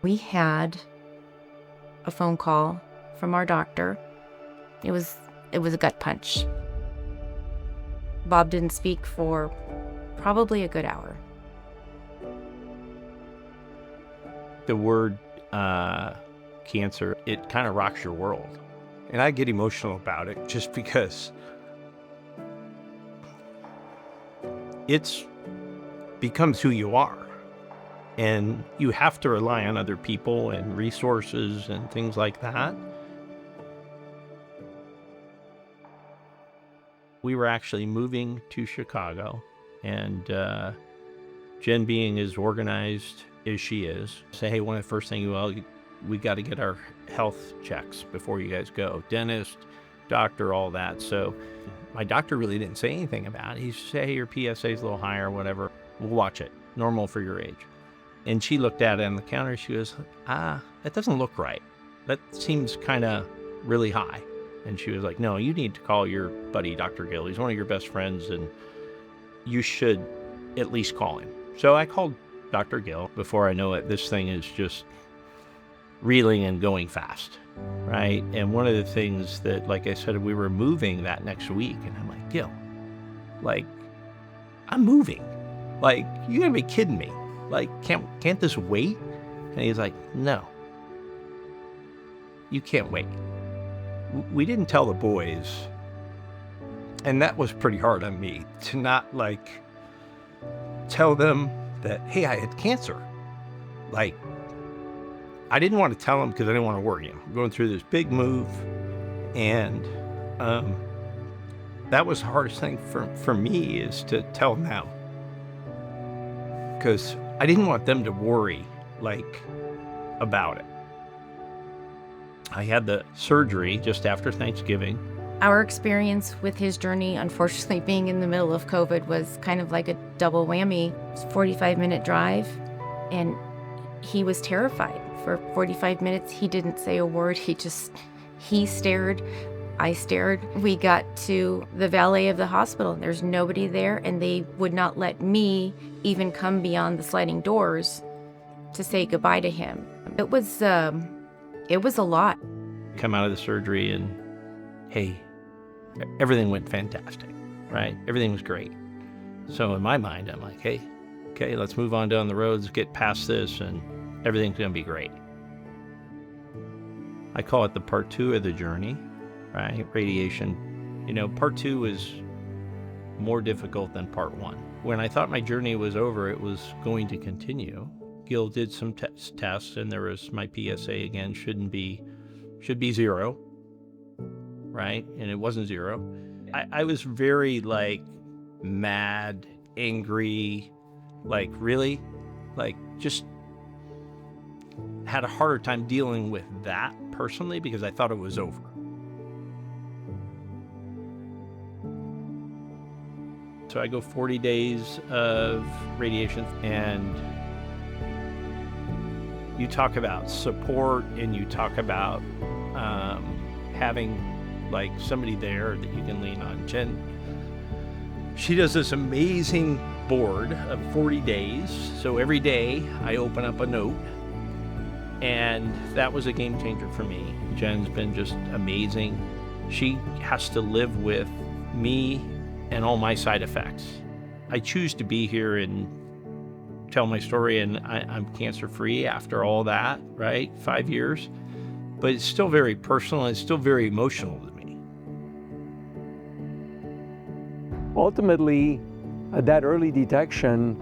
We had a phone call from our doctor. It was a gut punch. Bob didn't speak for probably a good hour. The word cancer, it kind of rocks your world. And I get emotional about it just because it's becomes who you are. And you have to rely on other people and resources and things like that. We were actually moving to Chicago, and Jen, being as organized as she is, say, hey, one of the first things, we got to get our health checks before you guys go. Dentist, doctor, all that. So my doctor really didn't say anything about it. He said, hey, your PSA is a little higher, whatever. We'll watch it. Normal for your age. And she looked at it on the counter. She goes, that doesn't look right. That seems kind of really high. And she was like, no, you need to call your buddy, Dr. Gill. He's one of your best friends, and you should at least call him. So I called Dr. Gill. Before I know it, this thing is just reeling and going fast, right? And one of the things that, like I said, we were moving that next week, and I'm like, Gill, like, I'm moving. Like, you gotta be kidding me. Like, can't this wait? And he's like, no, you can't wait. We didn't tell the boys, and that was pretty hard on me, to not like tell them that, hey, I had cancer. Like, I didn't want to tell them because I didn't want to worry him. I'm going through this big move, and that was the hardest thing for me, is to tell them now, because I didn't want them to worry like about it. I had the surgery just after Thanksgiving. Our experience with his journey, unfortunately, being in the middle of COVID, was kind of like a double whammy. It was a 45-minute drive, and he was terrified. For 45 minutes, he didn't say a word. He stared. I stared. We got to the valet of the hospital. There's nobody there, and they would not let me even come beyond the sliding doors to say goodbye to him. It was a lot. Come out of the surgery, and hey, everything went fantastic, right? Everything was great. So in my mind, I'm like, hey, okay, let's move on down the roads, get past this, and everything's gonna be great. I call it the part 2 of the journey, right? Radiation. Part 2 is more difficult than part 1. When I thought my journey was over, it was going to continue. Gil did some tests, and there was my PSA again, should be 0, right? And it wasn't 0. I was very mad, angry, really, just had a harder time dealing with that personally, because I thought it was over. So I go 40 days of radiation, and you talk about support, and you talk about having somebody there that you can lean on. Jen, she does this amazing board of 40 days. So every day I open up a note, and that was a game changer for me. Jen's been just amazing. She has to live with me and all my side effects. I choose to be here and tell my story, and I'm cancer-free after all that, right? 5 years. But it's still very personal, and it's still very emotional to me. Ultimately, that early detection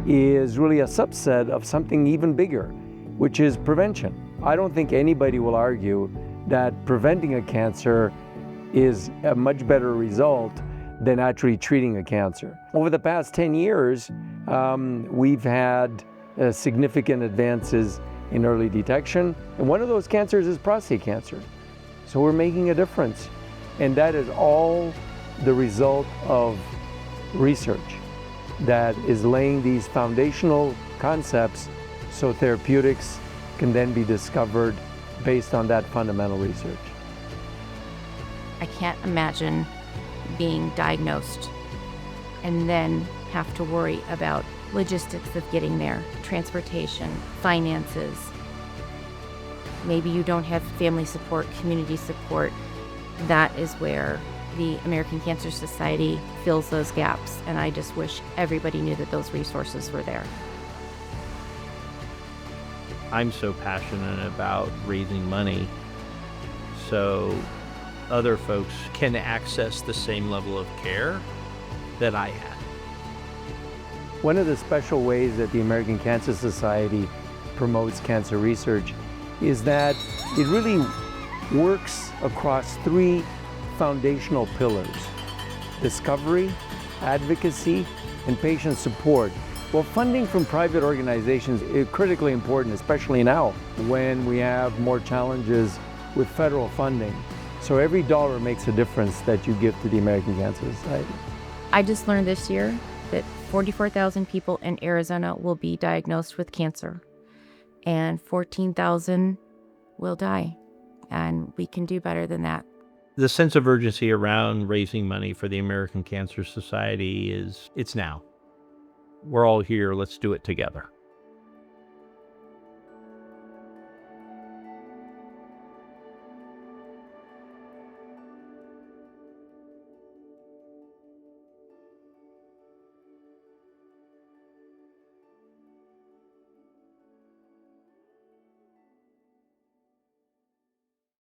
is really a subset of something even bigger, which is prevention. I don't think anybody will argue that preventing a cancer is a much better result than actually treating a cancer. Over the past 10 years, we've had significant advances in early detection, and one of those cancers is prostate cancer. So we're making a difference, and that is all the result of research that is laying these foundational concepts so therapeutics can then be discovered based on that fundamental research. I can't imagine being diagnosed and then have to worry about logistics of getting there, transportation, finances, maybe you don't have family support, community support, that is where the American Cancer Society fills those gaps. And I just wish everybody knew that those resources were there. I'm so passionate about raising money so other folks can access the same level of care that I had. One of the special ways that the American Cancer Society promotes cancer research is that it really works across three foundational pillars: discovery, advocacy, and patient support. Well, funding from private organizations is critically important, especially now when we have more challenges with federal funding. So every dollar makes a difference that you give to the American Cancer Society. I just learned this year that 44,000 people in Arizona will be diagnosed with cancer, and 14,000 will die. And we can do better than that. The sense of urgency around raising money for the American Cancer Society it's now. We're all here. Let's do it together.